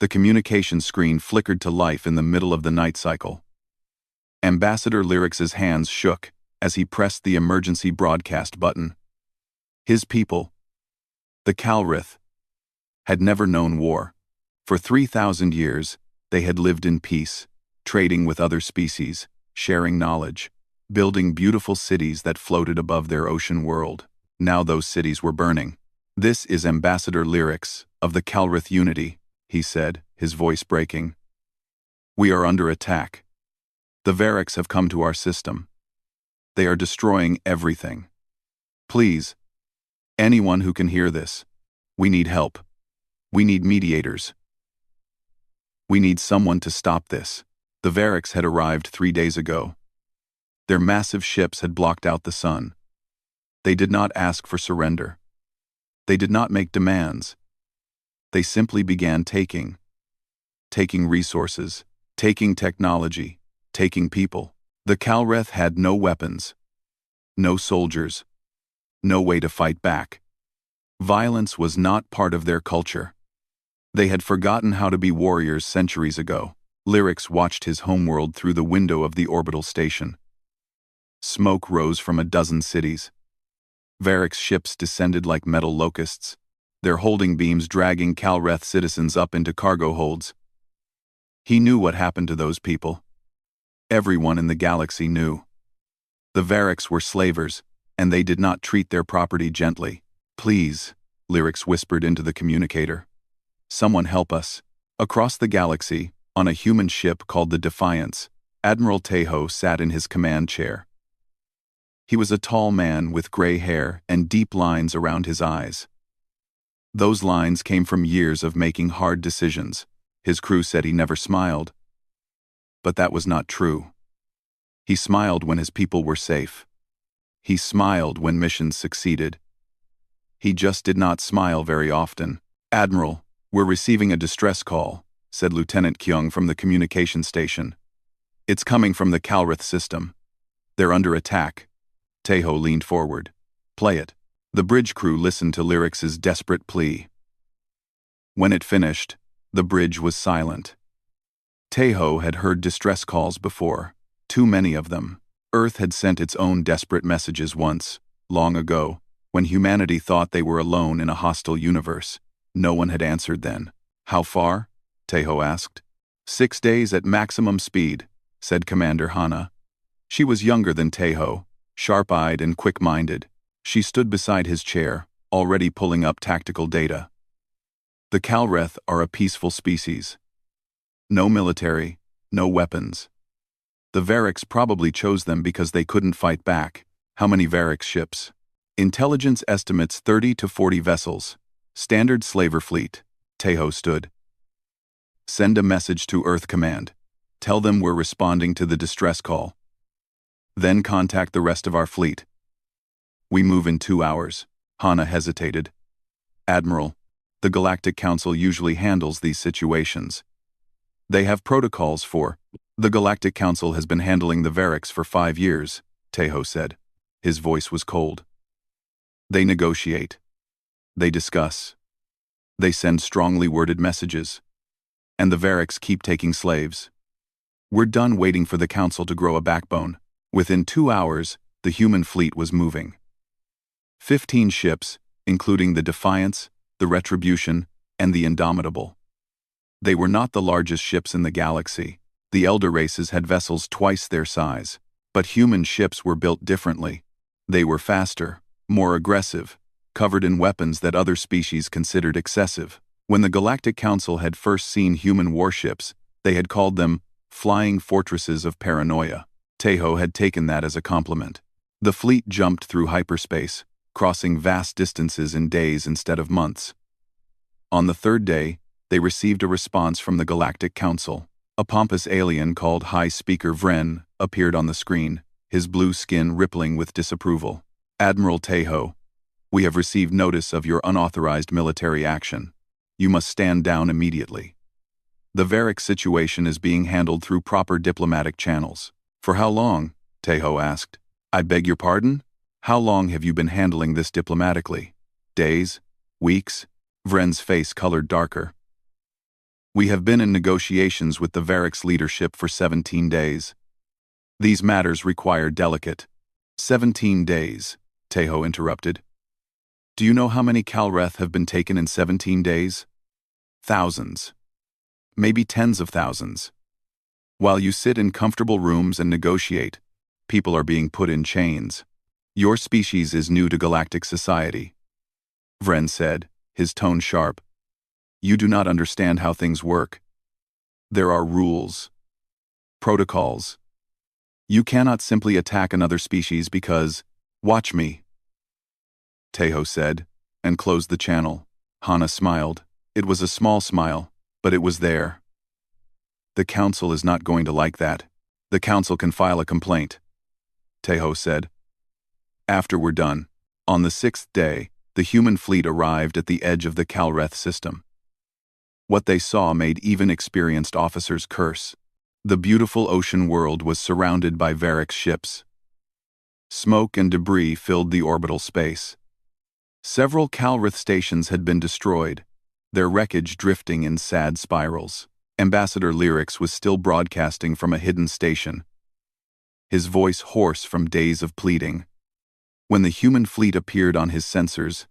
The communication screen flickered to life in the middle of the night cycle. Ambassador Lyrix's hands shook as he pressed the emergency broadcast button. His people, the Calrith, had never known war. For 3,000 years, they had lived in peace, trading with other species, sharing knowledge, building beautiful cities that floated above their ocean world. Now those cities were burning. "This is Ambassador Lyrix of the Calrith Unity," he said, his voice breaking. "We are under attack. The Variks have come to our system. They are destroying everything. Please, anyone who can hear this, we need help. We need mediators. We need someone to stop this." The Variks had arrived 3 days ago. Their massive ships had blocked out the sun. They did not ask for surrender. They did not make demands. They simply began taking resources, taking technology, taking people. The Calrith had no weapons, no soldiers, no way to fight back. Violence was not part of their culture. They had forgotten how to be warriors centuries ago. Lyrix watched his homeworld through the window of the orbital station. Smoke rose from a dozen cities. Variks ships descended like metal locusts, their holding beams dragging Calrith citizens up into cargo holds. He knew what happened to those people. Everyone in the galaxy knew. The Variks were slavers, and they did not treat their property gently. "Please," Lyrix whispered into the communicator. "Someone help us." Across the galaxy, on a human ship called the Defiance, Admiral Tejo sat in his command chair. He was a tall man with gray hair and deep lines around his eyes. Those lines came from years of making hard decisions. His crew said he never smiled. But that was not true. He smiled when his people were safe. He smiled when missions succeeded. He just did not smile very often. "Admiral, we're receiving a distress call," said Lieutenant Kyung from the communication station. "It's coming from the Calrith system. They're under attack." Tejo leaned forward. "Play it." The bridge crew listened to Lyrix's desperate plea. When it finished, the bridge was silent. Tejo had heard distress calls before, too many of them. Earth had sent its own desperate messages once, long ago, when humanity thought they were alone in a hostile universe. No one had answered then. "How far?" Tejo asked. 6 days at maximum speed," said Commander Hana. She was younger than Tejo, sharp-eyed and quick-minded. She stood beside his chair, already pulling up tactical data. "The Calrith are a peaceful species. No military, no weapons. The Variks probably chose them because they couldn't fight back." "How many Variks ships?" "Intelligence estimates 30 to 40 vessels. Standard slaver fleet." Tejo stood. "Send a message to Earth Command. Tell them we're responding to the distress call. Then contact the rest of our fleet. We move in 2 hours." Hana hesitated. "Admiral, the Galactic Council usually handles these situations. They have protocols for—" "The Galactic Council has been handling the Variks for 5 years, Tejo said. His voice was cold. "They negotiate. They discuss. They send strongly worded messages. And the Variks keep taking slaves. We're done waiting for the Council to grow a backbone." Within 2 hours, the human fleet was moving. 15 ships, including the Defiance, the Retribution, and the Indomitable. They were not the largest ships in the galaxy. The elder races had vessels twice their size. But human ships were built differently. They were faster, more aggressive, covered in weapons that other species considered excessive. When the Galactic Council had first seen human warships, they had called them flying fortresses of paranoia. Tejo had taken that as a compliment. The fleet jumped through hyperspace, crossing vast distances in days instead of months. On the 3rd day, they received a response from the Galactic Council. A pompous alien called High Speaker Vren appeared on the screen, his blue skin rippling with disapproval. "Admiral Tejo, we have received notice of your unauthorized military action. You must stand down immediately. The Varik situation is being handled through proper diplomatic channels." "For how long?" Tejo asked. "I beg your pardon? How long have you been handling this diplomatically? Days? Weeks?" Vren's face colored darker. We have been in negotiations with the Varix leadership for 17 days. These matters require delicate. 17 days, Teho interrupted. Do you know how many Calreth have been taken in 17 days? Thousands. Maybe tens of thousands. While you sit in comfortable rooms and negotiate, people are being put in chains. Your species is new to galactic society. Vren said, his tone sharp. You do not understand how things work. There are rules. Protocols. You cannot simply attack another species because, watch me, Teho said, and closed the channel. Hana smiled. It was a small smile, but it was there. The council is not going to like that. The council can file a complaint, Teho said. After we're done. On the 6th day, the human fleet arrived at the edge of the Calreth system. What they saw made even experienced officers curse. The beautiful ocean world was surrounded by Varix ships. Smoke and debris filled the orbital space. Several Calreth stations had been destroyed, their wreckage drifting in sad spirals. Ambassador Lyrics was still broadcasting from a hidden station, his voice hoarse from days of pleading. When the human fleet appeared on his sensors,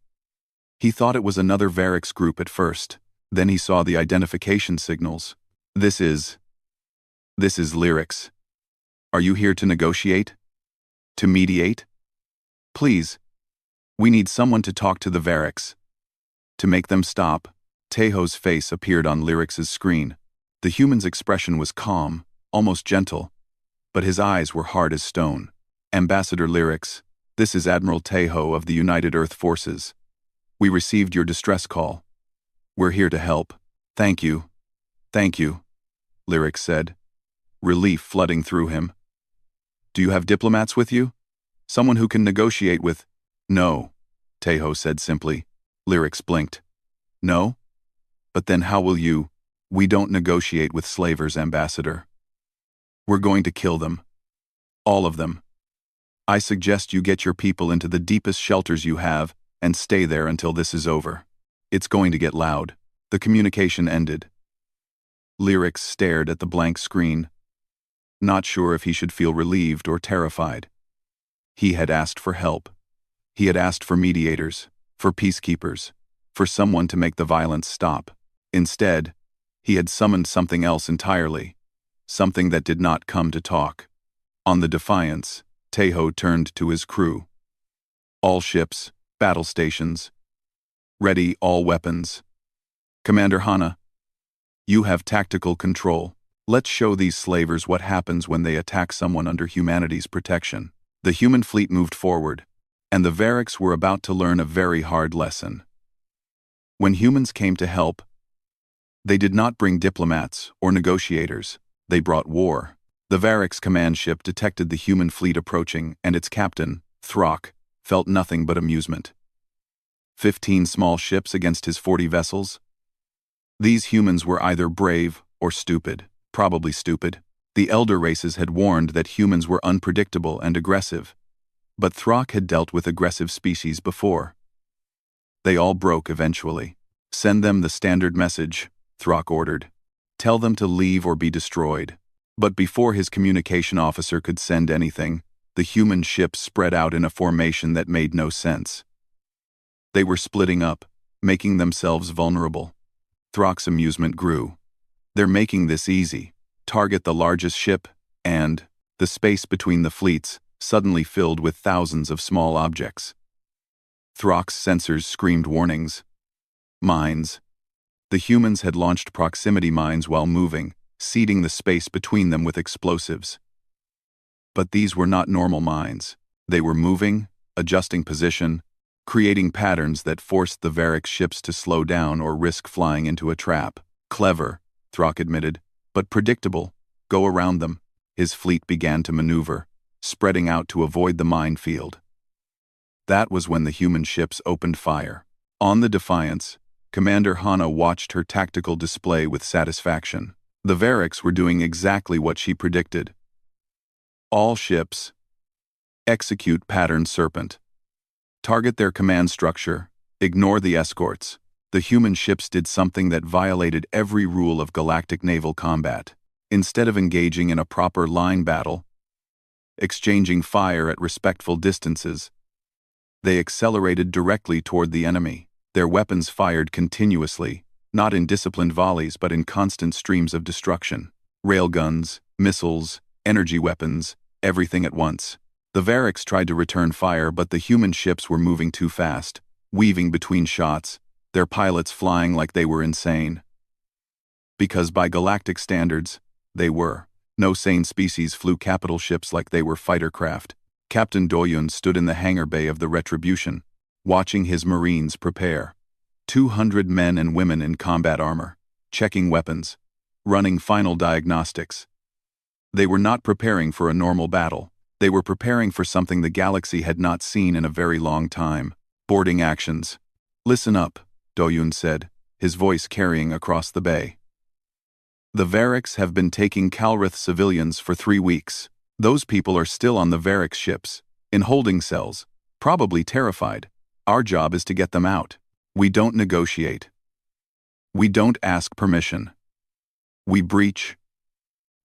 he thought it was another Varix group at first. Then he saw the identification signals. This is Lyrics. Are you here to negotiate? To mediate? Please. We need someone to talk to the Varix. To make them stop. Teho's face appeared on Lyrics' screen. The human's expression was calm, almost gentle, but his eyes were hard as stone. Ambassador Lyrics, this is Admiral Teho of the United Earth Forces. We received your distress call. We're here to help. Thank you. Thank you, Lyrics said, relief flooding through him. Do you have diplomats with you? Someone who can negotiate with... No, Teho said simply. Lyrics blinked. No? But then how will you... We don't negotiate with slavers, Ambassador. We're going to kill them. All of them. I suggest you get your people into the deepest shelters you have and stay there until this is over. It's going to get loud. The communication ended. Lyrics stared at the blank screen, not sure if he should feel relieved or terrified. He had asked for help. He had asked for mediators, for peacekeepers, for someone to make the violence stop. Instead, he had summoned something else entirely, something that did not come to talk. On the Defiance, Teho turned to his crew. All ships, battle stations. Ready all weapons. Commander Hana, you have tactical control. Let's show these slavers what happens when they attack someone under humanity's protection. The human fleet moved forward, and the Varix were about to learn a very hard lesson. When humans came to help, they did not bring diplomats or negotiators. They brought war. The Varix command ship detected the human fleet approaching, and its captain, Throck, felt nothing but amusement. 15 small ships against his 40 vessels? These humans were either brave or stupid, probably stupid. The elder races had warned that humans were unpredictable and aggressive, but Throck had dealt with aggressive species before. They all broke eventually. Send them the standard message, Throck ordered. Tell them to leave or be destroyed. But before his communication officer could send anything, the human ships spread out in a formation that made no sense. They were splitting up, making themselves vulnerable. Throck's amusement grew. They're making this easy. Target the largest ship, and the space between the fleets suddenly filled with thousands of small objects. Throck's sensors screamed warnings. Mines. The humans had launched proximity mines while moving, seeding the space between them with explosives. But these were not normal mines. They were moving, adjusting position, creating patterns that forced the Varix ships to slow down or risk flying into a trap. Clever, Throck admitted, but predictable. Go around them. His fleet began to maneuver, spreading out to avoid the minefield. That was when the human ships opened fire. On the Defiance, Commander Hana watched her tactical display with satisfaction. The Varix were doing exactly what she predicted. All ships. Execute pattern serpent. Target their command structure. Ignore the escorts. The human ships did something that violated every rule of galactic naval combat. Instead of engaging in a proper line battle, exchanging fire at respectful distances, they accelerated directly toward the enemy. Their weapons fired continuously, not in disciplined volleys but in constant streams of destruction. Railguns, missiles, energy weapons, everything at once. The Variks tried to return fire, but the human ships were moving too fast, weaving between shots, their pilots flying like they were insane. Because by galactic standards, they were. No sane species flew capital ships like they were fighter craft. Captain Doyun stood in the hangar bay of the Retribution, watching his Marines prepare. 200 men and women in combat armor, checking weapons, running final diagnostics. They were not preparing for a normal battle. They were preparing for something the galaxy had not seen in a very long time. Boarding actions. "Listen up," Doyun said, his voice carrying across the bay. "The Variks have been taking Calrith civilians for 3 weeks. Those people are still on the Variks ships, in holding cells, probably terrified. Our job is to get them out. We don't negotiate. We don't ask permission. We breach.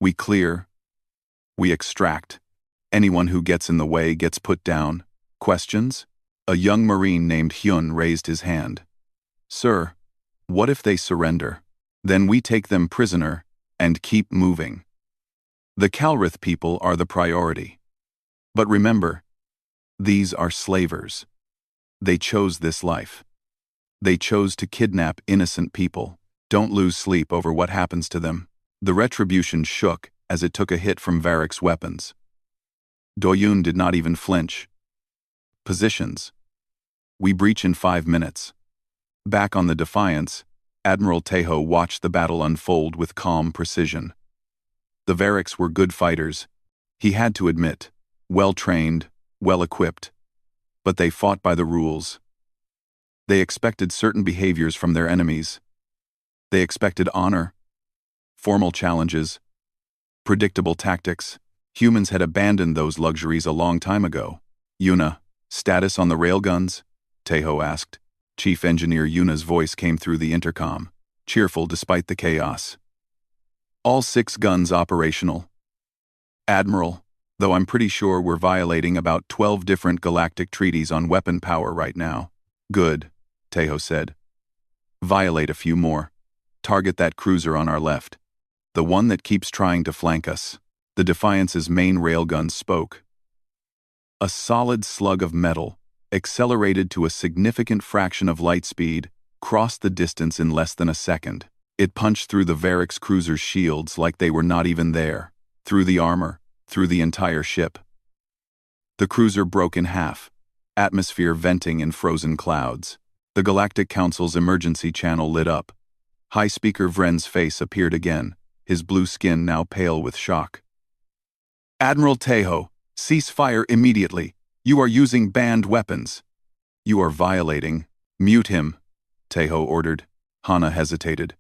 We clear. We extract. Anyone who gets in the way gets put down. Questions?" A young Marine named Hyun raised his hand. "Sir, what if they surrender? Then we take them prisoner and keep moving. The Calrith people are the priority. But remember, these are slavers. They chose this life. They chose to kidnap innocent people. Don't lose sleep over what happens to them." The Retribution shook as it took a hit from Variks' weapons. Doyun did not even flinch. "Positions. We breach in 5 minutes." Back on the Defiance, Admiral Taeho watched the battle unfold with calm precision. The Variks were good fighters, he had to admit, well-trained, well-equipped, but they fought by the rules. They expected certain behaviors from their enemies. They expected honor, formal challenges, predictable tactics. Humans had abandoned those luxuries a long time ago. "Yuna, status on the railguns?" Taeho asked. Chief Engineer Yuna's voice came through the intercom, cheerful despite the chaos. "All 6 guns operational. Admiral, though I'm pretty sure we're violating about 12 different galactic treaties on weapon power right now." "Good," Taeho said. "Violate a few more. Target that cruiser on our left. The one that keeps trying to flank us." The Defiance's main railgun spoke. A solid slug of metal, accelerated to a significant fraction of light speed, crossed the distance in less than a second. It punched through the Variks cruiser's shields like they were not even there, through the armor, through the entire ship. The cruiser broke in half, atmosphere venting in frozen clouds. The Galactic Council's emergency channel lit up. High Speaker Vren's face appeared again, his blue skin now pale with shock. "Admiral Taeho, cease fire immediately. You are using banned weapons. You are violating." "Mute him," Taeho ordered. Hana hesitated.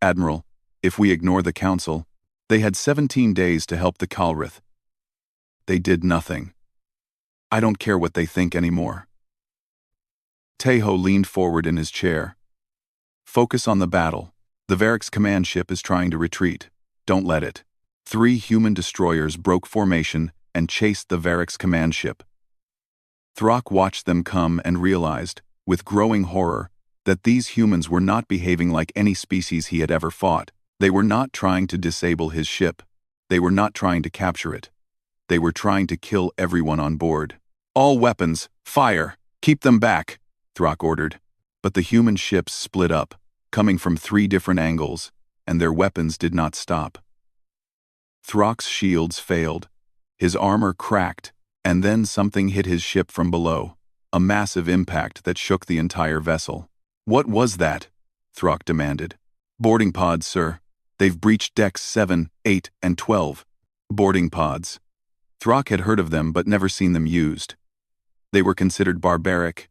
"Admiral, if we ignore the Council, they had 17 days to help the Calrith. They did nothing. I don't care what they think anymore." Taeho leaned forward in his chair. "Focus on the battle. The Variks command ship is trying to retreat. Don't let it." 3 human destroyers broke formation and chased the Variks command ship. Throck watched them come and realized, with growing horror, that these humans were not behaving like any species he had ever fought. They were not trying to disable his ship. They were not trying to capture it. They were trying to kill everyone on board. "All weapons, fire! Keep them back!" Throck ordered. But the human ships split up, coming from 3 different angles, and their weapons did not stop. Throck's shields failed. His armor cracked, and then something hit his ship from below, a massive impact that shook the entire vessel. "What was that?" Throck demanded. "Boarding pods, sir. They've breached decks 7, 8, and 12. Boarding pods. Throck had heard of them but never seen them used. They were considered barbaric,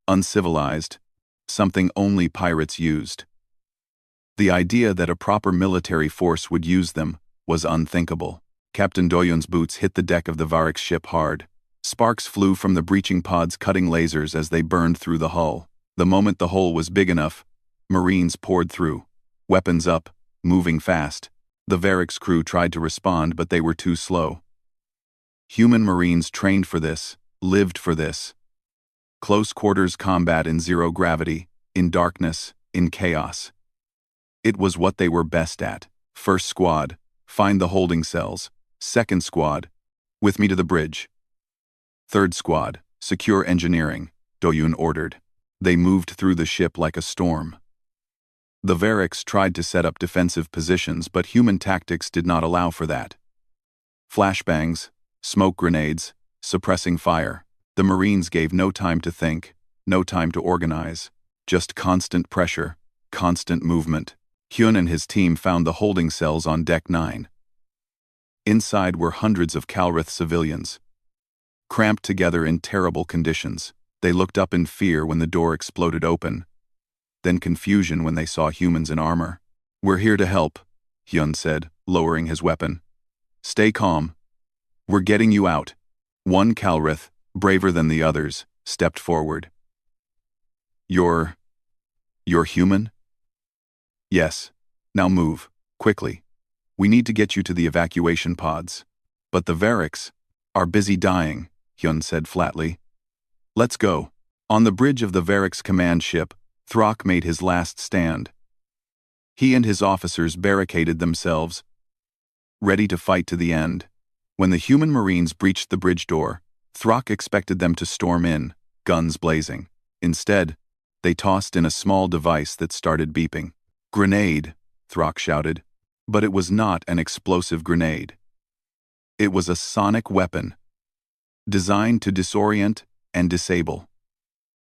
uncivilized, something only pirates used. The idea that a proper military force would use them was unthinkable. Captain Doyun's boots hit the deck of the Variks ship hard. Sparks flew from the breaching pods, cutting lasers as they burned through the hull. The moment the hole was big enough, Marines poured through, weapons up, moving fast. The Varix crew tried to respond, but they were too slow. Human Marines trained for this, lived for this. Close quarters combat in zero gravity, in darkness, in chaos. It was what they were best at. First squad, find the holding cells. Second squad, with me to the bridge. Third squad, secure engineering, Doyun ordered. They moved through the ship like a storm. The Varix tried to set up defensive positions, but human tactics did not allow for that. Flashbangs, smoke grenades, suppressing fire. The Marines gave no time to think, no time to organize. Just constant pressure, constant movement. Hyun and his team found the holding cells on Deck 9. Inside were hundreds of Calrith civilians. Cramped together in terrible conditions, they looked up in fear when the door exploded open. Then confusion when they saw humans in armor. "We're here to help," Hyun said, lowering his weapon. "Stay calm. We're getting you out." One Calrith, braver than the others, stepped forward. You're human?" "Yes. Now move, quickly. We need to get you to the evacuation pods." "But the Varix are busy dying," Hyun said flatly. "Let's go." On the bridge of the Varix command ship, Throck made his last stand. He and his officers barricaded themselves, ready to fight to the end. When the human Marines breached the bridge door, Throck expected them to storm in, guns blazing. Instead, they tossed in a small device that started beeping. "Grenade," Throck shouted. But it was not an explosive grenade. It was a sonic weapon, designed to disorient and disable.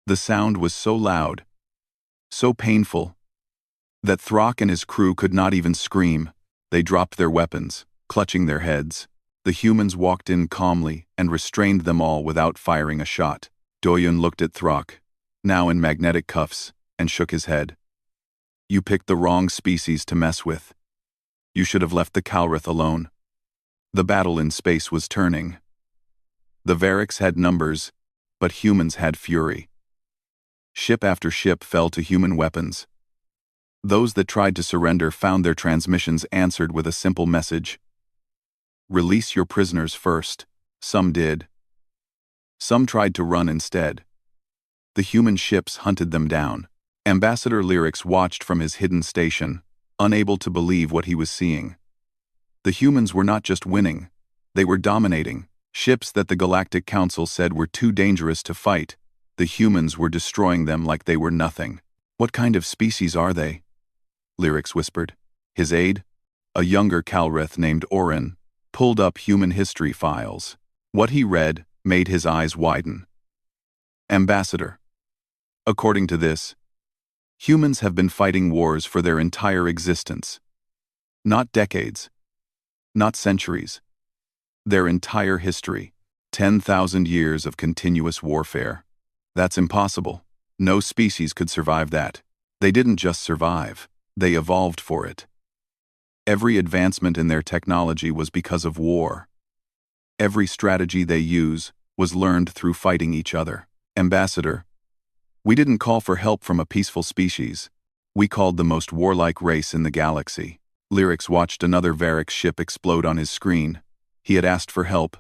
The sound was so loud, so painful, that Throck and his crew could not even scream. They dropped their weapons, clutching their heads. The humans walked in calmly and restrained them all without firing a shot. Doyun looked at Throck, now in magnetic cuffs, and shook his head. "You picked the wrong species to mess with. You should have left the Calrith alone." The battle in space was turning. The Varix had numbers, but humans had fury. Ship after ship fell to human weapons. Those that tried to surrender found their transmissions answered with a simple message. "Release your prisoners first." Some did. Some tried to run instead. The human ships hunted them down. Ambassador Lyrics watched from his hidden station, unable to believe what he was seeing. The humans were not just winning, they were dominating. Ships that the Galactic Council said were too dangerous to fight, the humans were destroying them like they were nothing. "What kind of species are they?" Lyrics whispered. His aide, a younger Calrith named Orin, pulled up human history files. What he read made his eyes widen. "Ambassador, according to this, humans have been fighting wars for their entire existence. Not decades, not centuries. Their entire history. 10,000 years of continuous warfare. That's impossible. No species could survive that. They didn't just survive, they evolved for it. Every advancement in their technology was because of war. Every strategy they use was learned through fighting each other. Ambassador, we didn't call for help from a peaceful species. We called the most warlike race in the galaxy." Lyrics watched another Varix ship explode on his screen. He had asked for help.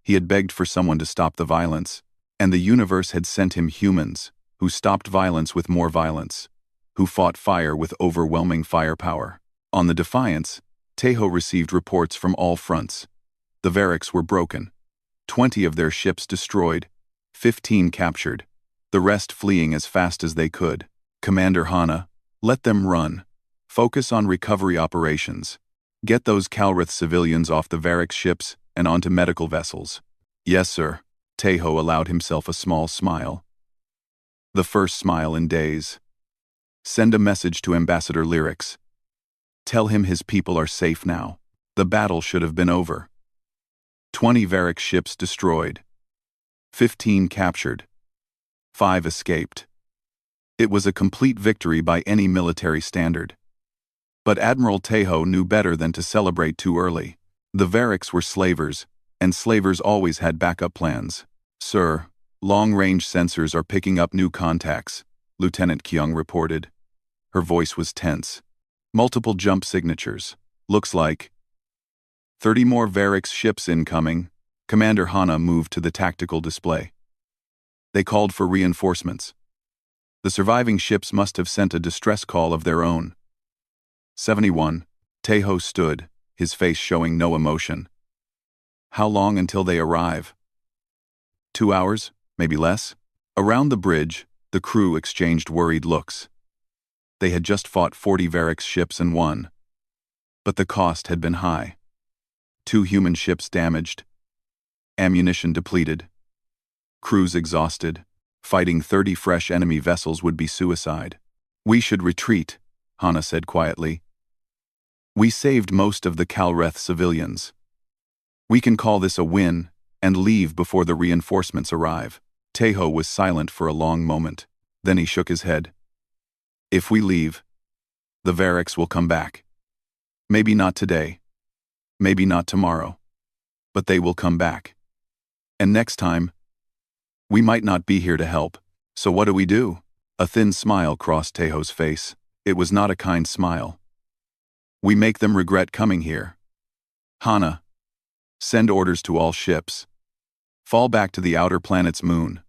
He had begged for someone to stop the violence. And the universe had sent him humans, who stopped violence with more violence, who fought fire with overwhelming firepower. On the Defiance, Tejo received reports from all fronts. The Varix were broken. 20 of their ships destroyed, 15 captured, the rest fleeing as fast as they could. "Commander Hana, let them run. Focus on recovery operations. Get those Calrith civilians off the Varix ships and onto medical vessels." "Yes, sir." Tejo allowed himself a small smile. The first smile in days. "Send a message to Ambassador Lyrics. Tell him his people are safe now. The battle should have been over." 20 Varix ships destroyed. 15 captured. 5 escaped. It was a complete victory by any military standard. But Admiral Tejo knew better than to celebrate too early. The Varix were slavers, and slavers always had backup plans. "Sir, long-range sensors are picking up new contacts," Lieutenant Kyung reported. Her voice was tense. Multiple jump signatures. Looks like 30 more Varix ships incoming. Commander Hana moved to the tactical display. They called for reinforcements. The surviving ships must have sent a distress call of their own. 71. Tejo stood, his face showing no emotion. How long until they arrive? 2 hours, maybe less? Around the bridge, the crew exchanged worried looks. They had just fought 40 Varix ships and won. But the cost had been high. 2 human ships damaged. Ammunition depleted. Crews exhausted. Fighting 30 fresh enemy vessels would be suicide. We should retreat, Hana said quietly. We saved most of the Calreth civilians. We can call this a win and leave before the reinforcements arrive. Tejo was silent for a long moment. Then he shook his head. If we leave, the Varix will come back. Maybe not today. Maybe not tomorrow. But they will come back. And next time, we might not be here to help. So what do we do? A thin smile crossed Tejo's face. It was not a kind smile. We make them regret coming here. Hana, send orders to all ships. Fall back to the outer planet's moon.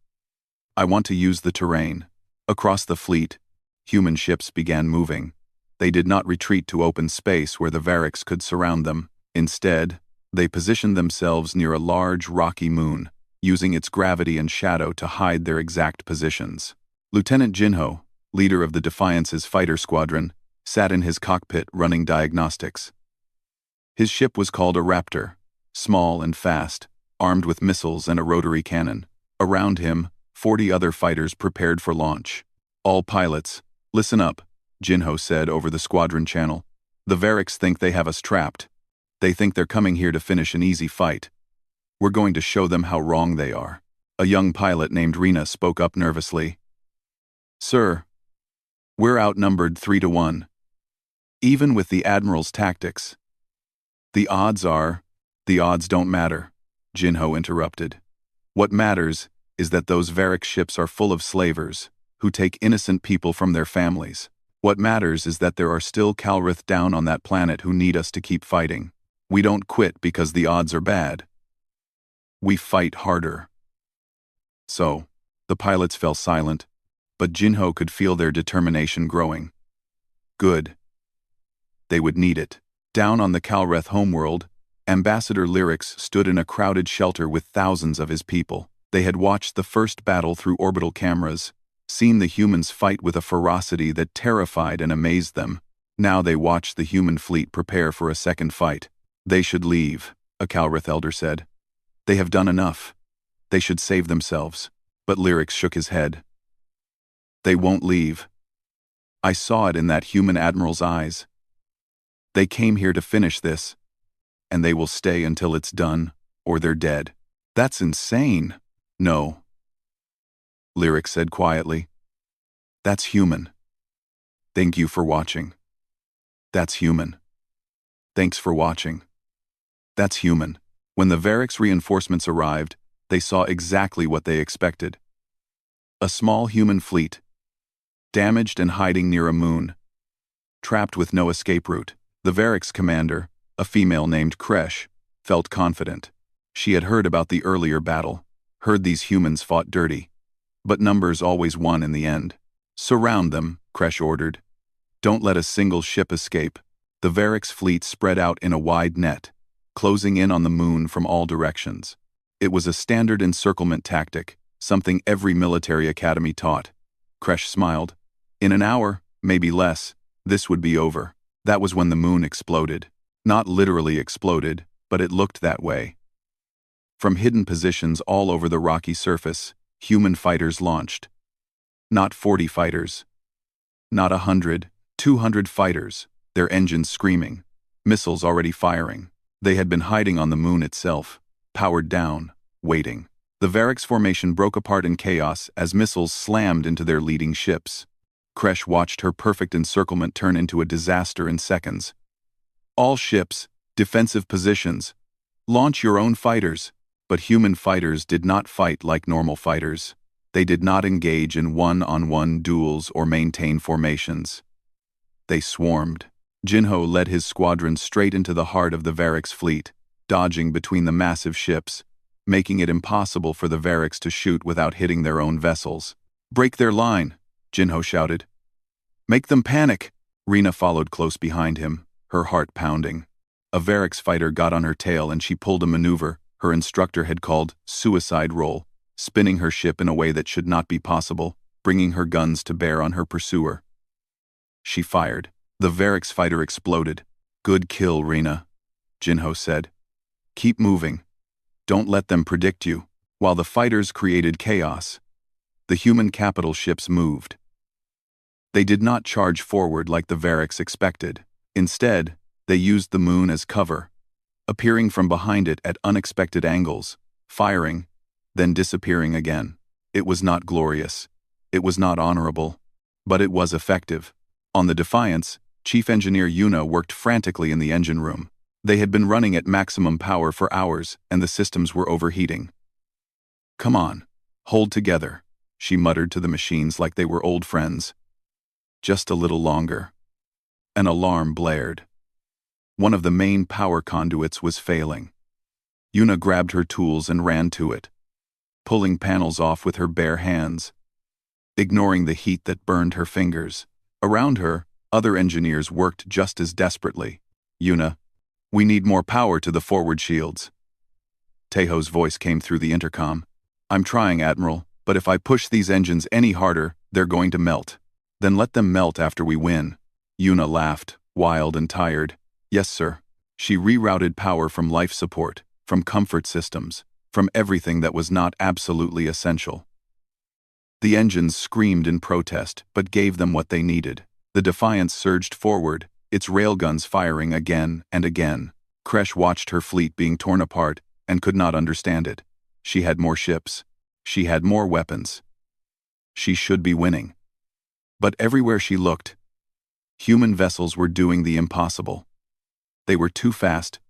I want to use the terrain. Across the fleet, human ships began moving. They did not retreat to open space where the Varix could surround them. Instead, they positioned themselves near a large rocky moon, using its gravity and shadow to hide their exact positions. Lieutenant Jinho, leader of the Defiance's fighter squadron, sat in his cockpit running diagnostics. His ship was called a Raptor, small and fast, armed with missiles and a rotary cannon. Around him, 40 other fighters prepared for launch. All pilots, listen up, Jinho said over the squadron channel. The Varix think they have us trapped. They think they're coming here to finish an easy fight. We're going to show them how wrong they are. A young pilot named Rena spoke up nervously. Sir, we're outnumbered 3-1. Even with the Admiral's tactics. The odds don't matter, Jinho interrupted. What matters is that those Varix ships are full of slavers, who take innocent people from their families. What matters is that there are still Calrith down on that planet who need us to keep fighting. We don't quit because the odds are bad. We fight harder. So, the pilots fell silent, but Jinho could feel their determination growing. Good. They would need it. Down on the Calreth homeworld, Ambassador Lyrics stood in a crowded shelter with thousands of his people. They had watched the first battle through orbital cameras, seen the humans fight with a ferocity that terrified and amazed them. Now they watched the human fleet prepare for a second fight. They should leave, a Calreth elder said. They have done enough. They should save themselves. But Lyrics shook his head. They won't leave. I saw it in that human admiral's eyes. They came here to finish this, and they will stay until it's done, or they're dead. That's insane. No. Lyrics said quietly. That's human. Thank you for watching. That's human. Thanks for watching. That's human. When the Varix reinforcements arrived, they saw exactly what they expected. A small human fleet, damaged and hiding near a moon, trapped with no escape route. The Varix commander, a female named Kresh, felt confident. She had heard about the earlier battle, heard these humans fought dirty. But numbers always won in the end. Surround them, Kresh ordered. Don't let a single ship escape. The Varix fleet spread out in a wide net, closing in on the moon from all directions. It was a standard encirclement tactic, something every military academy taught. Kresh smiled. In an hour, maybe less, this would be over. That was when the moon exploded. Not literally exploded, but it looked that way. From hidden positions all over the rocky surface, human fighters launched. Not 40 fighters. Not 100, 200 fighters, their engines screaming, missiles already firing. They had been hiding on the moon itself, powered down, waiting. The Varix formation broke apart in chaos as missiles slammed into their leading ships. Kresh watched her perfect encirclement turn into a disaster in seconds. All ships, defensive positions. Launch your own fighters. But human fighters did not fight like normal fighters. They did not engage in one-on-one duels or maintain formations. They swarmed. Jinho led his squadron straight into the heart of the Varix fleet, dodging between the massive ships, making it impossible for the Varix to shoot without hitting their own vessels. "Break their line," Jinho shouted. "Make them panic!" Rena followed close behind him, her heart pounding. A Varix fighter got on her tail and she pulled a maneuver her instructor had called suicide roll, spinning her ship in a way that should not be possible, bringing her guns to bear on her pursuer. She fired. The Varix fighter exploded. "Good kill, Rena," Jinho said. "Keep moving. Don't let them predict you." While the fighters created chaos, the human capital ships moved. They did not charge forward like the Varix expected. Instead, they used the moon as cover, appearing from behind it at unexpected angles, firing, then disappearing again. It was not glorious. It was not honorable. But it was effective. On the Defiance, Chief Engineer Yuna worked frantically in the engine room. They had been running at maximum power for hours, and the systems were overheating. "Come on, hold together," she muttered to the machines like they were old friends. "Just a little longer." An alarm blared. One of the main power conduits was failing. Yuna grabbed her tools and ran to it, pulling panels off with her bare hands, ignoring the heat that burned her fingers. Around her, other engineers worked just as desperately. "Yuna, we need more power to the forward shields." Teiho's voice came through the intercom. "I'm trying, Admiral, but if I push these engines any harder, they're going to melt." "Then let them melt after we win." Yuna laughed, wild and tired. "Yes, sir." She rerouted power from life support, from comfort systems, from everything that was not absolutely essential. The engines screamed in protest, but gave them what they needed. The Defiance surged forward, its railguns firing again and again. Kresh watched her fleet being torn apart and could not understand it. She had more ships. She had more weapons. She should be winning. But everywhere she looked, human vessels were doing the impossible. They were too fast,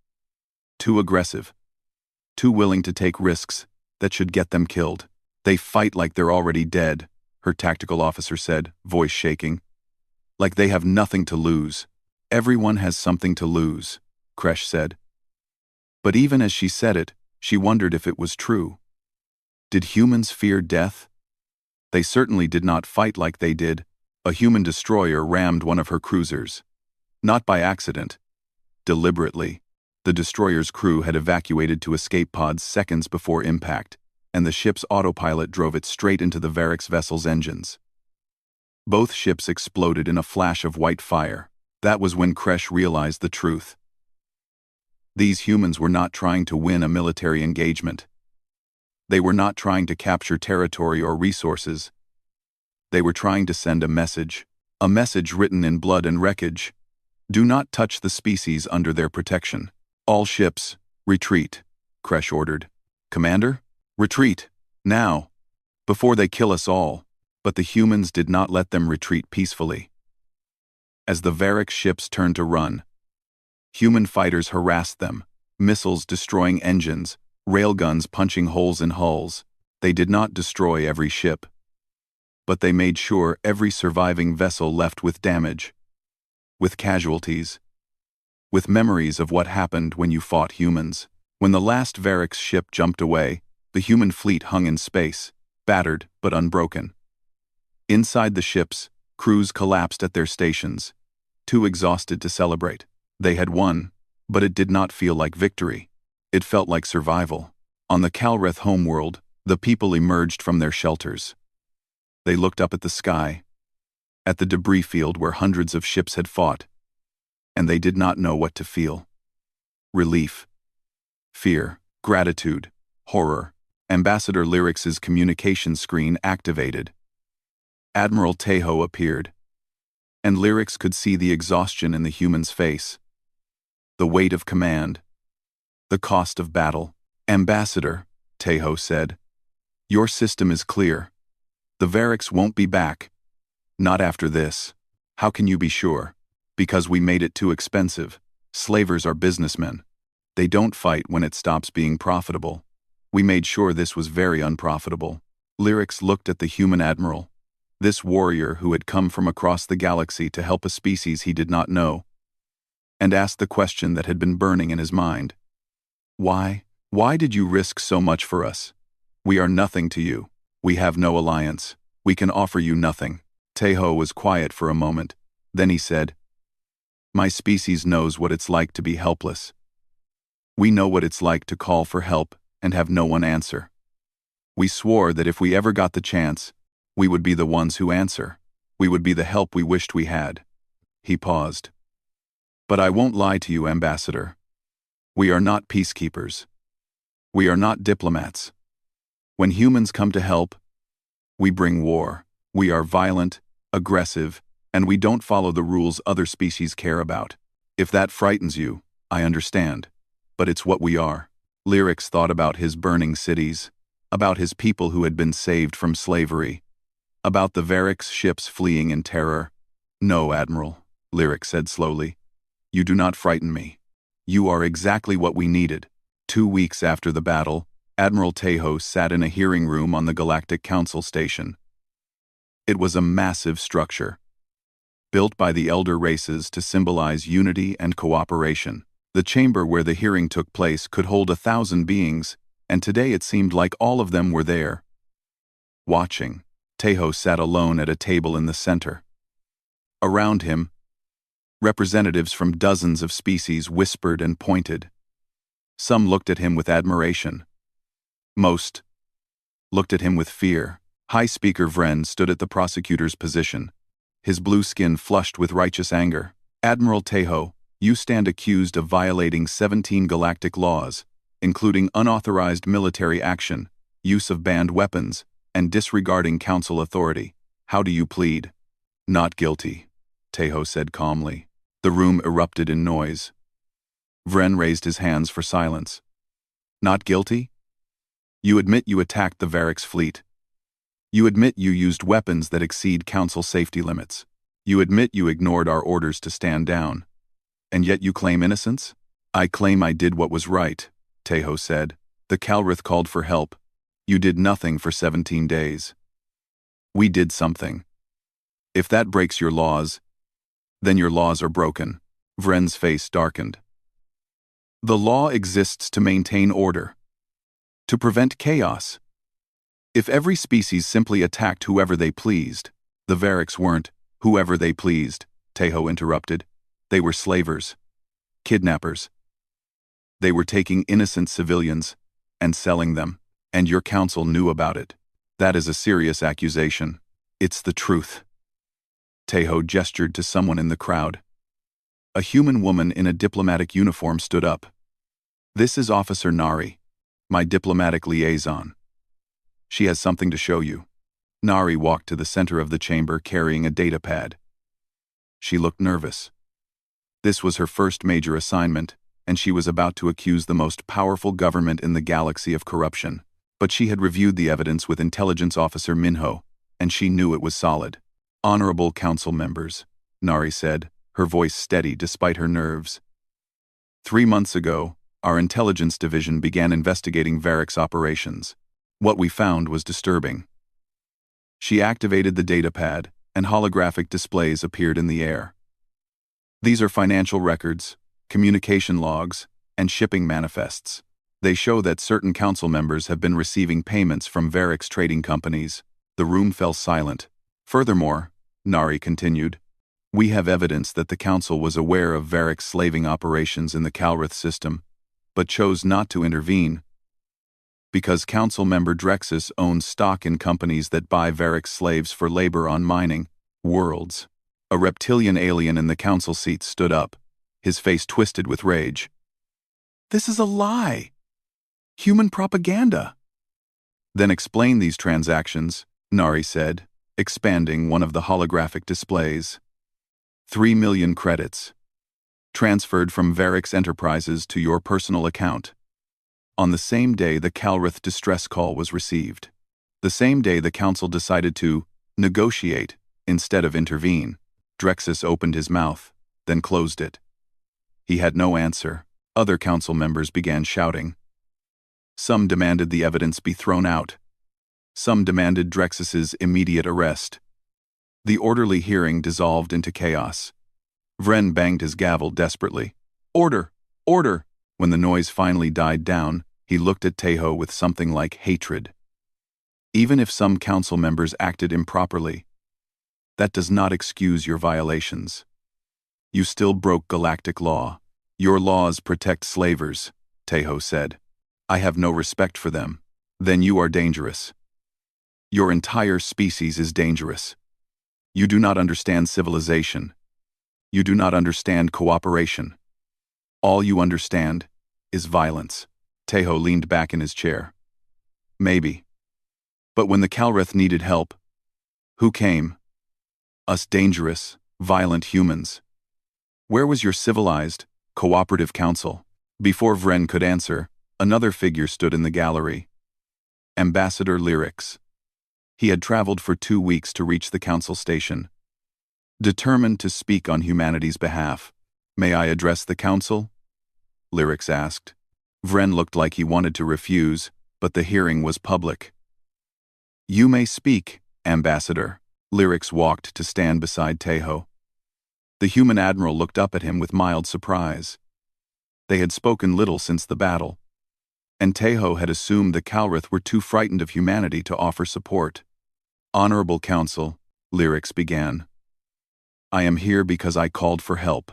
too aggressive, too willing to take risks that should get them killed. "They fight like they're already dead," her tactical officer said, voice shaking. "Like they have nothing to lose." "Everyone has something to lose," Kresh said. But even as she said it, she wondered if it was true. Did humans fear death? They certainly did not fight like they did. A human destroyer rammed one of her cruisers. Not by accident. Deliberately. The destroyer's crew had evacuated to escape pods seconds before impact, and the ship's autopilot drove it straight into the Varix vessel's engines. Both ships exploded in a flash of white fire. That was when Kresh realized the truth. These humans were not trying to win a military engagement. They were not trying to capture territory or resources. They were trying to send a message written in blood and wreckage. "Do not touch the species under their protection. All ships, retreat," Kresh ordered. "Commander? Retreat, now, before they kill us all." But the humans did not let them retreat peacefully. As the Varix ships turned to run, human fighters harassed them, missiles destroying engines, railguns punching holes in hulls. They did not destroy every ship, but they made sure every surviving vessel left with damage, with casualties, with memories of what happened when you fought humans. When the last Varix ship jumped away, the human fleet hung in space, battered but unbroken. Inside the ships, crews collapsed at their stations, too exhausted to celebrate. They had won, but it did not feel like victory. It felt like survival. On the Calreth homeworld, the people emerged from their shelters. They looked up at the sky, at the debris field where hundreds of ships had fought, and they did not know what to feel. Relief, fear, gratitude, horror. Ambassador Lyrix's communication screen activated. Admiral Teiho appeared, and Lyrix could see the exhaustion in the human's face, the weight of command, the cost of battle. "Ambassador," Teiho said, "your system is clear. The Varix won't be back. Not after this." "How can you be sure?" "Because we made it too expensive. Slavers are businessmen. They don't fight when it stops being profitable. We made sure this was very unprofitable." Lyrix looked at the human admiral. This warrior who had come from across the galaxy to help a species he did not know, and asked the question that had been burning in his mind. Why? Why did you risk so much for us? We are nothing to you. We have no alliance. We can offer you nothing. Tejo was quiet for a moment. Then he said, My species knows what it's like to be helpless. We know what it's like to call for help and have no one answer. We swore that if we ever got the chance, we would be the ones who answer. We would be the help we wished we had. He paused. But I won't lie to you, Ambassador. We are not peacekeepers. We are not diplomats. When humans come to help, we bring war. We are violent, aggressive, and we don't follow the rules other species care about. If that frightens you, I understand. But it's what we are. Lyrics thought about his burning cities, about his people who had been saved from slavery, about the Varix ships fleeing in terror. No, Admiral, Lyric said slowly. You do not frighten me. You are exactly what we needed. 2 weeks after the battle, Admiral Tejo sat in a hearing room on the Galactic Council station. It was a massive structure, built by the elder races to symbolize unity and cooperation. The chamber where the hearing took place could hold 1,000 beings, and today it seemed like all of them were there. Watching, Tejo sat alone at a table in the center. Around him, representatives from dozens of species whispered and pointed. Some looked at him with admiration. Most looked at him with fear. High Speaker Vren stood at the prosecutor's position, his blue skin flushed with righteous anger. Admiral Tejo, you stand accused of violating 17 galactic laws, including unauthorized military action, use of banned weapons, and disregarding council authority. How do you plead? Not guilty, Tejo said calmly. The room erupted in noise. Vren raised his hands for silence. Not guilty? You admit you attacked the Varix fleet. You admit you used weapons that exceed council safety limits. You admit you ignored our orders to stand down. And yet you claim innocence? I claim I did what was right, Tejo said. The Calrith called for help. You did nothing for 17 days. We did something. If that breaks your laws, then your laws are broken. Vren's face darkened. The law exists to maintain order, to prevent chaos. If every species simply attacked whoever they pleased, the Varix weren't whoever they pleased, Tejo interrupted. They were slavers, kidnappers. They were taking innocent civilians and selling them, and your council knew about it. That is a serious accusation. It's the truth. Tejo gestured to someone in the crowd. A human woman in a diplomatic uniform stood up. This is Officer Nari, my diplomatic liaison. She has something to show you. Nari walked to the center of the chamber carrying a data pad. She looked nervous. This was her first major assignment, and she was about to accuse the most powerful government in the galaxy of corruption. But she had reviewed the evidence with Intelligence Officer Minho, and she knew it was solid. Honorable council members, Nari said, her voice steady despite her nerves. 3 months ago, our intelligence division began investigating Varix operations. What we found was disturbing. She activated the data pad, and holographic displays appeared in the air. These are financial records, communication logs, and shipping manifests. They show that certain council members have been receiving payments from Varix trading companies. The room fell silent. Furthermore, Nari continued, we have evidence that the council was aware of Varix slaving operations in the Calrith system, but chose not to intervene. Because council member Drexus owns stock in companies that buy Varix slaves for labor on mining worlds. A reptilian alien in the council seat stood up, his face twisted with rage. This is a lie. Human propaganda. Then explain these transactions, Nari said, expanding one of the holographic displays. 3 million credits. Transferred from Varix Enterprises to your personal account. On the same day the Calrith distress call was received. The same day the council decided to negotiate instead of intervene. Drexus opened his mouth, then closed it. He had no answer. Other council members began shouting. Some demanded the evidence be thrown out. Some demanded Drexus's immediate arrest. The orderly hearing dissolved into chaos. Vren banged his gavel desperately. Order! Order! When the noise finally died down, he looked at Teho with something like hatred. Even if some council members acted improperly, that does not excuse your violations. You still broke galactic law. Your laws protect slavers, Teho said. I have no respect for them. Then you are dangerous. Your entire species is dangerous. You do not understand civilization. You do not understand cooperation. All you understand is violence. Teho leaned back in his chair. Maybe. But when the Calreth needed help, who came? Us dangerous, violent humans. Where was your civilized, cooperative council? Before Vren could answer, another figure stood in the gallery. Ambassador Lyrics. He had traveled for 2 weeks to reach the council station. Determined to speak on humanity's behalf. May I address the council? Lyrics asked. Vren looked like he wanted to refuse, but the hearing was public. You may speak, Ambassador. Lyrics walked to stand beside Teho. The human admiral looked up at him with mild surprise. They had spoken little since the battle, and Teho had assumed the Calreth were too frightened of humanity to offer support. Honorable Council, Lyrics began. I am here because I called for help.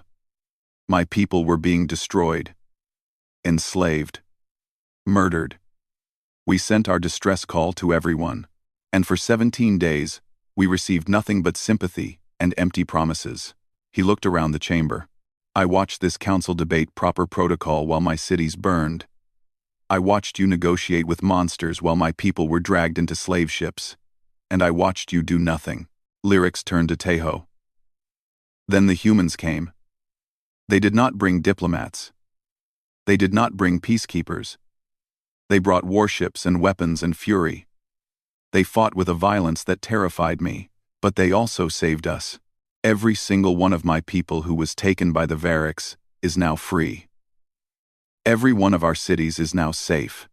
My people were being destroyed, enslaved, murdered. We sent our distress call to everyone, and for 17 days, we received nothing but sympathy and empty promises. He looked around the chamber. I watched this council debate proper protocol while my cities burned. I watched you negotiate with monsters while my people were dragged into slave ships. And I watched you do nothing. Lyrics turned to Teho. Then the humans came. They did not bring diplomats. They did not bring peacekeepers. They brought warships and weapons and fury. They fought with a violence that terrified me, but they also saved us. Every single one of my people who was taken by the Variks is now free. Every one of our cities is now safe.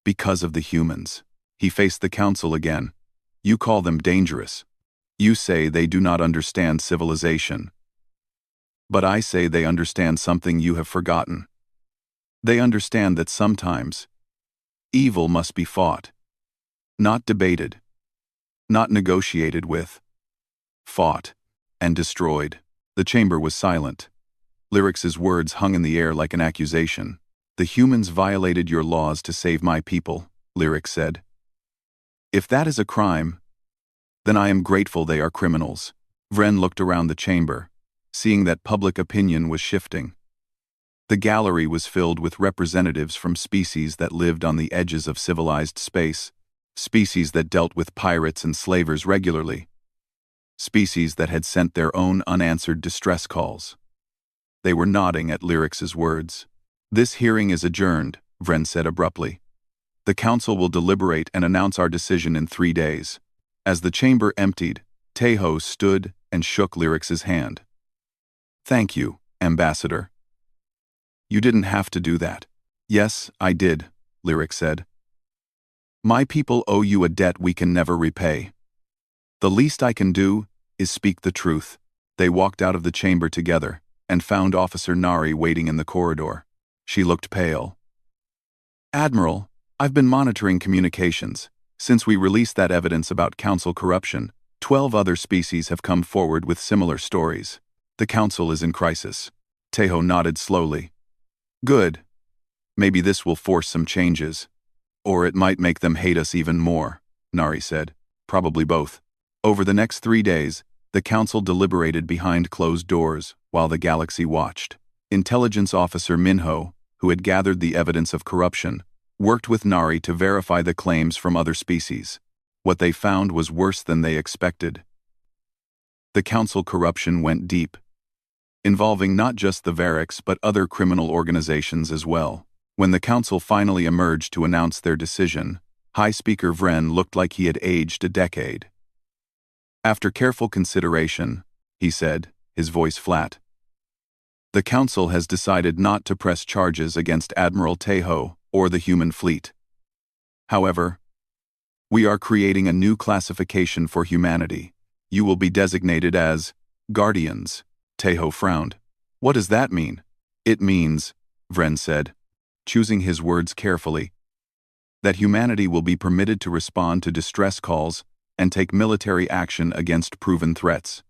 Because of the humans. He faced the council again. You call them dangerous. You say they do not understand civilization. But I say they understand something you have forgotten. They understand that sometimes evil must be fought. Not debated. Not negotiated with. Fought. And destroyed. The chamber was silent. Lyrics' words hung in the air like an accusation. The humans violated your laws to save my people, Lyrics said. If that is a crime, then I am grateful they are criminals. Vren looked around the chamber, seeing that public opinion was shifting. The gallery was filled with representatives from species that lived on the edges of civilized space, species that dealt with pirates and slavers regularly. Species that had sent their own unanswered distress calls. They were nodding at Lyrics' words. This hearing is adjourned, Vren said abruptly. The council will deliberate and announce our decision in 3 days. As the chamber emptied, Teho stood and shook Lyrics' hand. Thank you, Ambassador. You didn't have to do that. Yes, I did, Lyrics said. My people owe you a debt we can never repay. The least I can do is speak the truth. They walked out of the chamber together and found Officer Nari waiting in the corridor. She looked pale. Admiral, I've been monitoring communications. Since we released that evidence about council corruption, 12 other species have come forward with similar stories. The council is in crisis. Teho nodded slowly. Good. Maybe this will force some changes. Or it might make them hate us even more, Nari said. Probably both. Over the next 3 days, the council deliberated behind closed doors while the galaxy watched. Intelligence Officer Minho, who had gathered the evidence of corruption, worked with Nari to verify the claims from other species. What they found was worse than they expected. The council corruption went deep, involving not just the Variks but other criminal organizations as well. When the council finally emerged to announce their decision, High Speaker Vren looked like he had aged a decade. After careful consideration, he said, his voice flat, the council has decided not to press charges against Admiral Teho or the human fleet. However, we are creating a new classification for humanity, You will be designated as guardians. Teho frowned. What does that mean? It means, Vren said, choosing his words carefully, that humanity will be permitted to respond to distress calls and take military action against proven threats.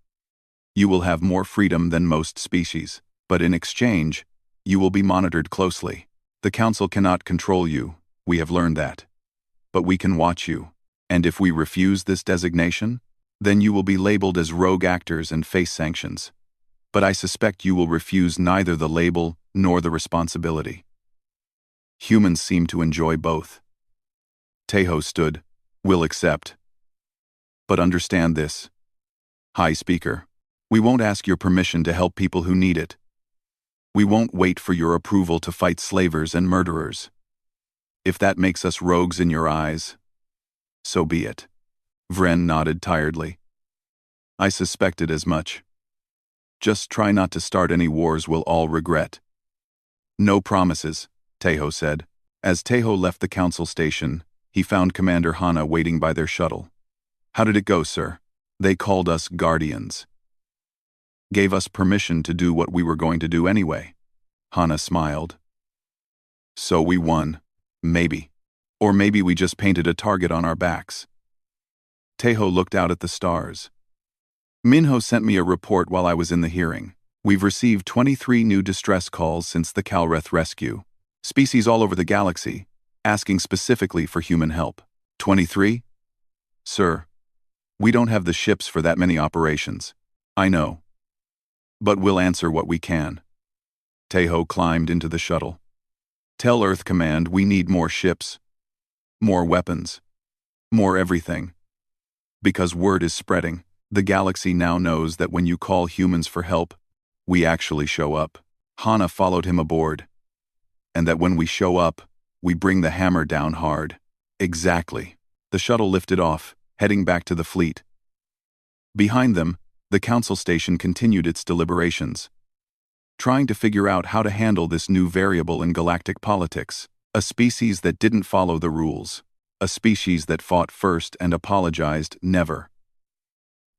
You will have more freedom than most species, but in exchange, you will be monitored closely. The Council cannot control you, we have learned that. But we can watch you, and if we refuse this designation, then you will be labeled as rogue actors and face sanctions. But I suspect you will refuse neither the label nor the responsibility. Humans seem to enjoy both. Teho stood. Will accept. But understand this. High Speaker, we won't ask your permission to help people who need it. We won't wait for your approval to fight slavers and murderers. If that makes us rogues in your eyes, so be it. Vren nodded tiredly. I suspected as much. Just try not to start any wars we'll all regret. No promises, Teho said. As Teho left the council station, he found Commander Hana waiting by their shuttle. How did it go, sir? They called us guardians. Gave us permission to do what we were going to do anyway. Hana smiled. So we won. Maybe. Or maybe we just painted a target on our backs. Teho looked out at the stars. Minho sent me a report while I was in the hearing. We've received 23 new distress calls since the Calreth rescue. Species all over the galaxy, asking specifically for human help. 23? Sir, we don't have the ships for that many operations. I know. But we'll answer what we can. Teho climbed into the shuttle. Tell Earth Command we need more ships. More weapons. More everything. Because word is spreading, the galaxy now knows that when you call humans for help, we actually show up. Hana followed him aboard. And that when we show up, we bring the hammer down hard. Exactly. The shuttle lifted off, heading back to the fleet. Behind them, the council station continued its deliberations, trying to figure out how to handle this new variable in galactic politics. A species that didn't follow the rules. A species that fought first and apologized never.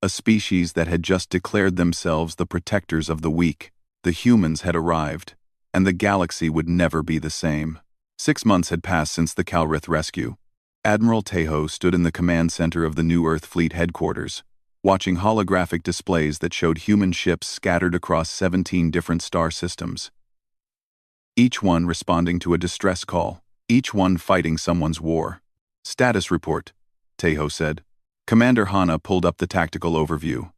A species that had just declared themselves the protectors of the weak. The humans had arrived, and the galaxy would never be the same. 6 months had passed since the Calreth rescue. Admiral Teho stood in the command center of the New Earth Fleet headquarters, watching holographic displays that showed human ships scattered across 17 different star systems. Each one responding to a distress call, each one fighting someone's war. Status report, Teho said. Commander Hana pulled up the tactical overview.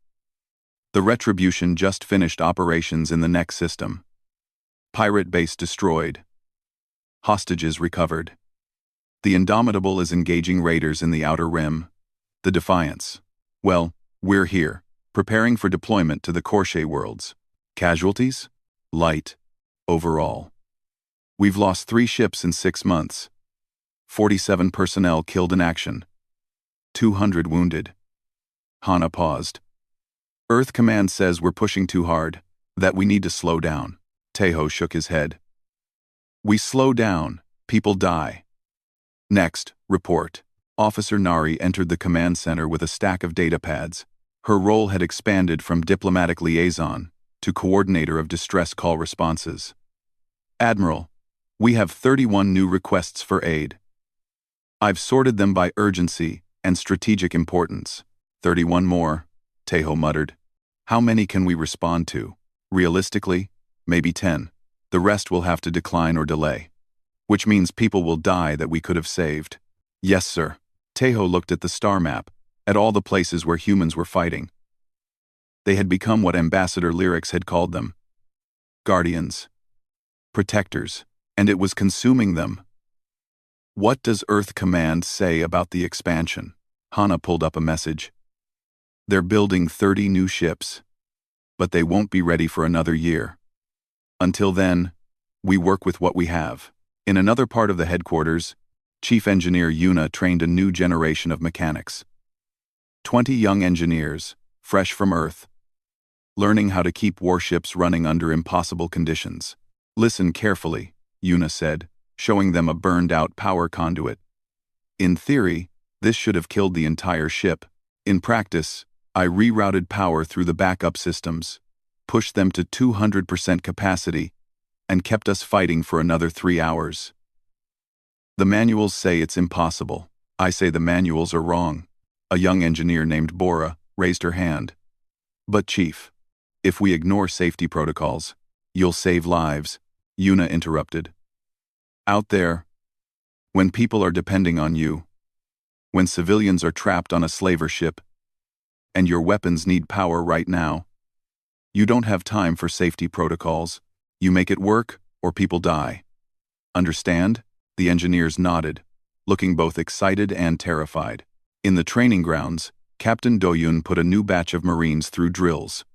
The Retribution just finished operations in the next system. Pirate base destroyed. Hostages recovered. The Indomitable is engaging raiders in the Outer Rim. The Defiance. Well, we're here, preparing for deployment to the Corche worlds. Casualties? Light. Overall. We've lost 3 ships in 6 months. 47 personnel killed in action. 200 wounded. Hana paused. Earth Command says we're pushing too hard, that we need to slow down. Teho shook his head. We slow down, people die. Next, report. Officer Nari entered the command center with a stack of data pads. Her role had expanded from diplomatic liaison to coordinator of distress call responses. Admiral, we have 31 new requests for aid. I've sorted them by urgency and strategic importance. 31 more, Teho muttered. How many can we respond to? Realistically, maybe 10. The rest will have to decline or delay. Which means people will die that we could have saved. Yes, sir. Teho looked at the star map, at all the places where humans were fighting. They had become what Ambassador Lyrics had called them. Guardians. Protectors. And it was consuming them. What does Earth Command say about the expansion? Hana pulled up a message. They're building 30 new ships, but they won't be ready for another year. Until then, we work with what we have. In another part of the headquarters, Chief Engineer Yuna trained a new generation of mechanics. 20 young engineers, fresh from Earth, learning how to keep warships running under impossible conditions. Listen carefully, Yuna said, showing them a burned-out power conduit. In theory, this should have killed the entire ship. In practice, I rerouted power through the backup systems, pushed them to 200% capacity, and kept us fighting for another 3 hours. The manuals say it's impossible. I say the manuals are wrong. A young engineer named Bora raised her hand. But Chief, if we ignore safety protocols, you'll save lives, Yuna interrupted. Out there, when people are depending on you, when civilians are trapped on a slaver ship, and your weapons need power right now, you don't have time for safety protocols. You make it work, or people die. Understand? The engineers nodded, looking both excited and terrified. In the training grounds, Captain Doyun put a new batch of Marines through drills.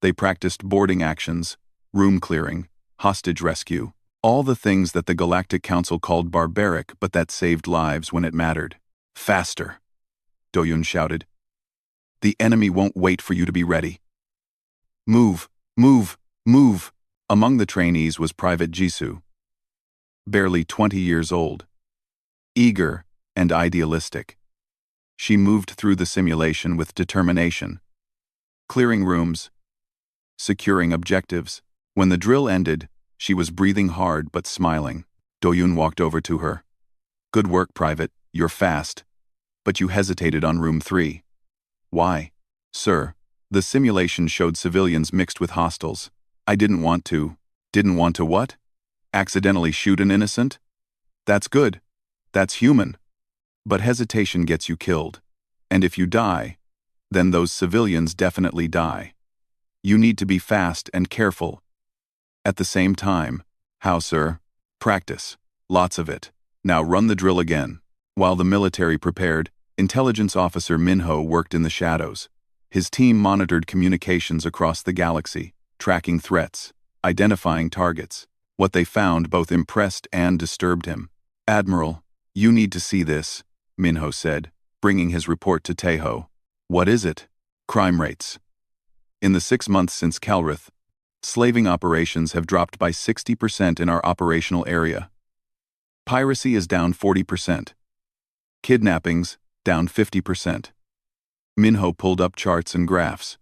They practiced boarding actions, room clearing, hostage rescue, all the things that the Galactic Council called barbaric but that saved lives when it mattered. Faster, Doyun shouted. The enemy won't wait for you to be ready. Move, move, move. Among the trainees was Private Jisoo, barely 20 years old, eager and idealistic. She moved through the simulation with determination, clearing rooms, securing objectives. When the drill ended, she was breathing hard but smiling. Doyun walked over to her. Good work, Private, you're fast. But you hesitated on room 3. Why? Sir, the simulation showed civilians mixed with hostiles. I didn't want to. Didn't want to what? Accidentally shoot an innocent? That's good. That's human. But hesitation gets you killed. And if you die, then those civilians definitely die. You need to be fast and careful. At the same time, how, sir? Practice. Lots of it. Now run the drill again. While the military prepared, Intelligence Officer Minho worked in the shadows. His team monitored communications across the galaxy, tracking threats, identifying targets. What they found both impressed and disturbed him. Admiral, you need to see this, Minho said, bringing his report to Tejo. What is it? Crime rates. In the 6 months since Calrith, slaving operations have dropped by 60% in our operational area. Piracy is down 40%. Kidnappings, down 50%. Minho pulled up charts and graphs.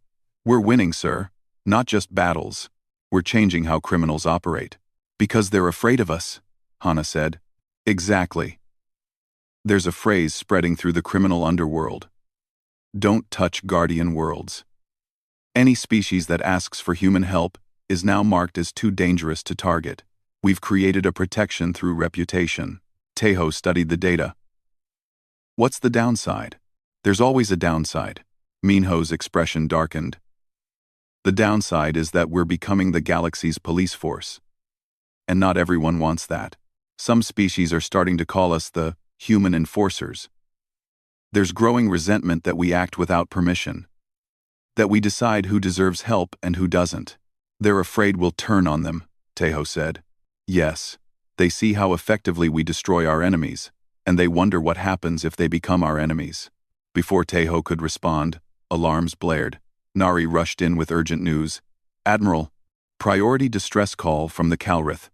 We're winning, sir. Not just battles. We're changing how criminals operate. Because they're afraid of us, Hana said. Exactly. There's a phrase spreading through the criminal underworld. Don't touch guardian worlds. Any species that asks for human help is now marked as too dangerous to target. We've created a protection through reputation. Tejo studied the data. What's the downside? There's always a downside. Minho's expression darkened. The downside is that we're becoming the galaxy's police force. And not everyone wants that. Some species are starting to call us the human enforcers. There's growing resentment that we act without permission. That we decide who deserves help and who doesn't. They're afraid we'll turn on them, Tejo said. Yes, they see how effectively we destroy our enemies, and they wonder what happens if they become our enemies. Before Tejo could respond, alarms blared. Nari rushed in with urgent news. Admiral, priority distress call from the Calrith.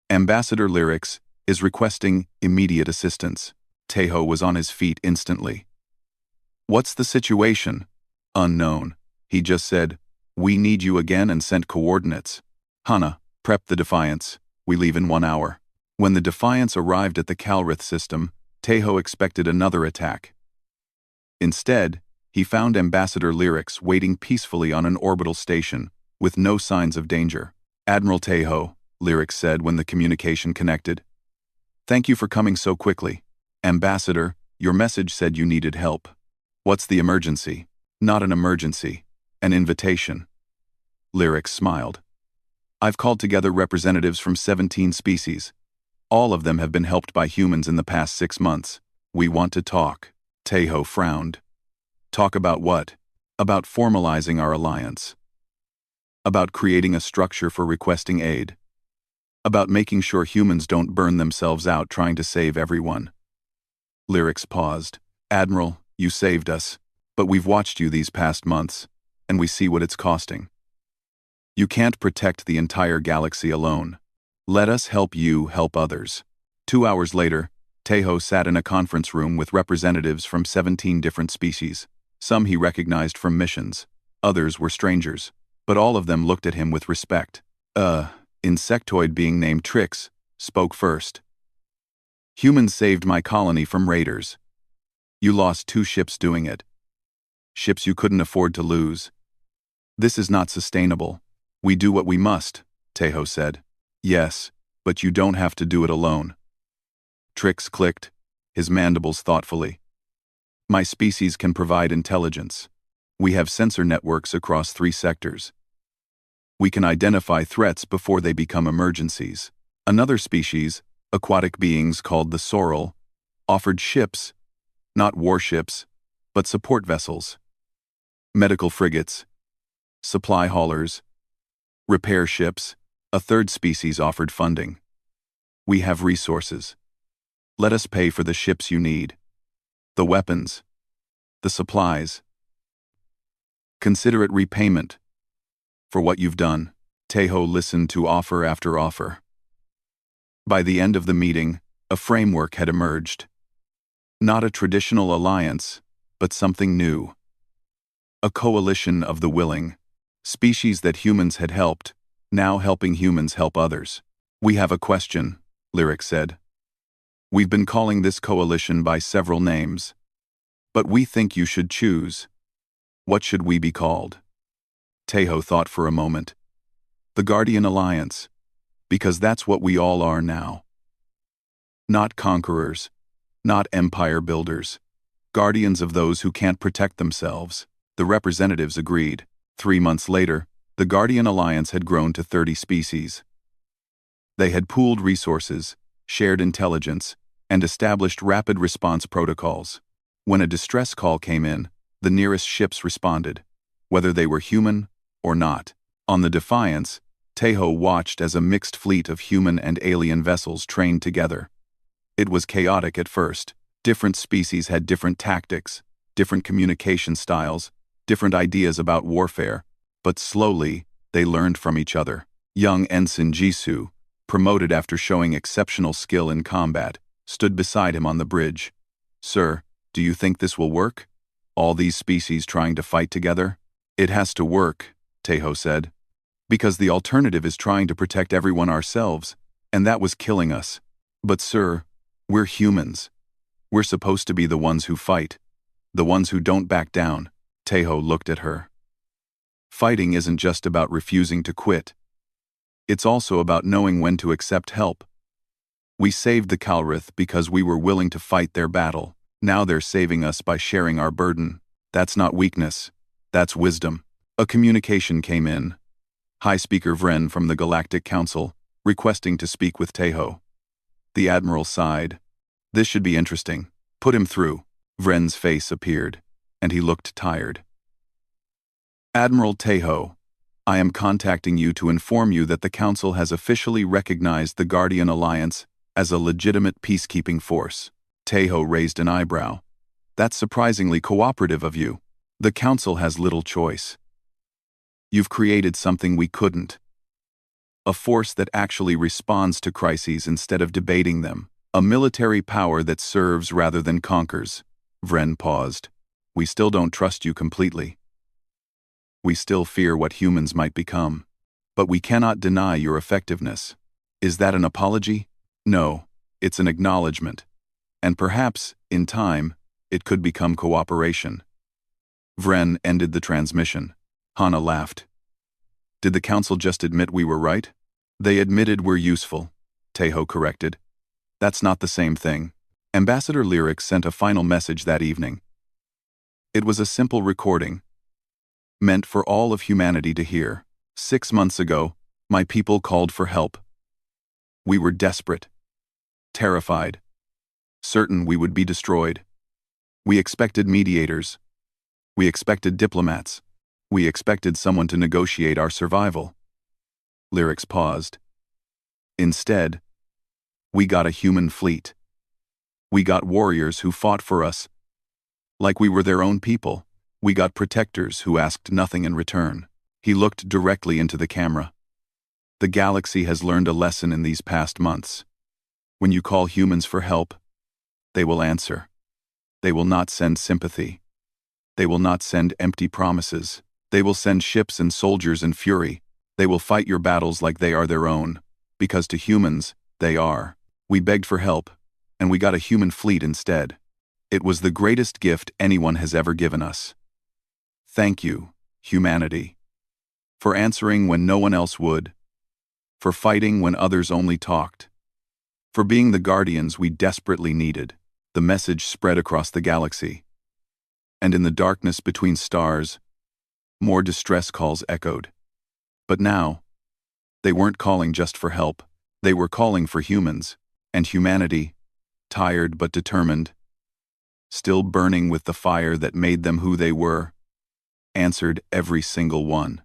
Ambassador Lyrics is requesting immediate assistance. Tejo was on his feet instantly. What's the situation? Unknown. He just said, we need you again and sent coordinates. Hana, prep the Defiance. We leave in 1 hour. When the Defiance arrived at the Calrith system, Tejo expected another attack. Instead, he found Ambassador Lyrics waiting peacefully on an orbital station, with no signs of danger. Admiral Tejo, Lyrics said when the communication connected. Thank you for coming so quickly. Ambassador, your message said you needed help. What's the emergency? Not an emergency. An invitation. Lyrics smiled. I've called together representatives from 17 species. All of them have been helped by humans in the past 6 months. We want to talk. Tejo frowned. Talk about what? About formalizing our alliance. About creating a structure for requesting aid. About making sure humans don't burn themselves out trying to save everyone. Lyrics paused. Admiral, you saved us, but we've watched you these past months, and we see what it's costing. You can't protect the entire galaxy alone. Let us help you help others. 2 hours later, Tejo sat in a conference room with representatives from 17 different species. Some he recognized from missions, others were strangers, but all of them looked at him with respect. Insectoid being named Trix spoke first. Humans saved my colony from raiders. You lost 2 ships doing it. Ships you couldn't afford to lose. This is not sustainable. We do what we must, Tejo said. Yes, but you don't have to do it alone. Trix clicked, his mandibles thoughtfully. My species can provide intelligence. We have sensor networks across 3 sectors. We can identify threats before they become emergencies. Another species, aquatic beings called the Sorrel, offered ships, not warships, but support vessels. Medical frigates, supply haulers, repair ships. A third species offered funding. We have resources. Let us pay for the ships you need. The weapons. The supplies. Consider it repayment for what you've done. Tejo listened to offer after offer. By the end of the meeting, a framework had emerged. Not a traditional alliance, but something new. A coalition of the willing, species that humans had helped, now helping humans help others. We have a question, Lyric said. We've been calling this coalition by several names. But we think you should choose. What should we be called? Tejo thought for a moment. The Guardian Alliance, because that's what we all are now. Not conquerors, not empire builders. Guardians of those who can't protect themselves. The representatives agreed. 3 months later, the Guardian Alliance had grown to 30 species. They had pooled resources, shared intelligence, and established rapid response protocols. When a distress call came in, the nearest ships responded, whether they were human or not. On the Defiance, Tejo watched as a mixed fleet of human and alien vessels trained together. It was chaotic at first. Different species had different tactics, different communication styles, different ideas about warfare, but slowly, they learned from each other. Young Ensign Jisoo, promoted after showing exceptional skill in combat, stood beside him on the bridge. Sir, do you think this will work? All these species trying to fight together? It has to work, Tejo said. Because the alternative is trying to protect everyone ourselves, and that was killing us. But sir, we're humans. We're supposed to be the ones who fight, the ones who don't back down. Tejo looked at her. Fighting isn't just about refusing to quit. It's also about knowing when to accept help. We saved the Calrith because we were willing to fight their battle. Now they're saving us by sharing our burden. That's not weakness. That's wisdom. A communication came in. High Speaker Vren from the Galactic Council, requesting to speak with Tejo. The Admiral sighed. This should be interesting. Put him through. Vren's face appeared, and he looked tired. Admiral Tejo, I am contacting you to inform you that the Council has officially recognized the Guardian Alliance as a legitimate peacekeeping force. Tejo raised an eyebrow. That's surprisingly cooperative of you. The Council has little choice. You've created something we couldn't. A force that actually responds to crises instead of debating them. A military power that serves rather than conquers. Vren paused. We still don't trust you completely. We still fear what humans might become. But we cannot deny your effectiveness. Is that an apology? No, it's an acknowledgement. And perhaps, in time, it could become cooperation. Vren ended the transmission. Hana laughed. Did the Council just admit we were right? They admitted we're useful, Tejo corrected. That's not the same thing. Ambassador Lyric sent a final message that evening. It was a simple recording, meant for all of humanity to hear. 6 months ago, my people called for help. We were desperate, terrified, certain we would be destroyed. We expected mediators. We expected diplomats. We expected someone to negotiate our survival. Lyrics paused. Instead, we got a human fleet. We got warriors who fought for us, like we were their own people. We got protectors who asked nothing in return. He looked directly into the camera. The galaxy has learned a lesson in these past months. When you call humans for help, they will answer. They will not send sympathy. They will not send empty promises. They will send ships and soldiers and fury. They will fight your battles like they are their own, because to humans, they are. We begged for help, and we got a human fleet instead. It was the greatest gift anyone has ever given us. Thank you, humanity. For answering when no one else would. For fighting when others only talked. For being the guardians we desperately needed. The message spread across the galaxy. And in the darkness between stars, more distress calls echoed. But now, they weren't calling just for help. They were calling for humans, and humanity, tired but determined, still burning with the fire that made them who they were, answered every single one.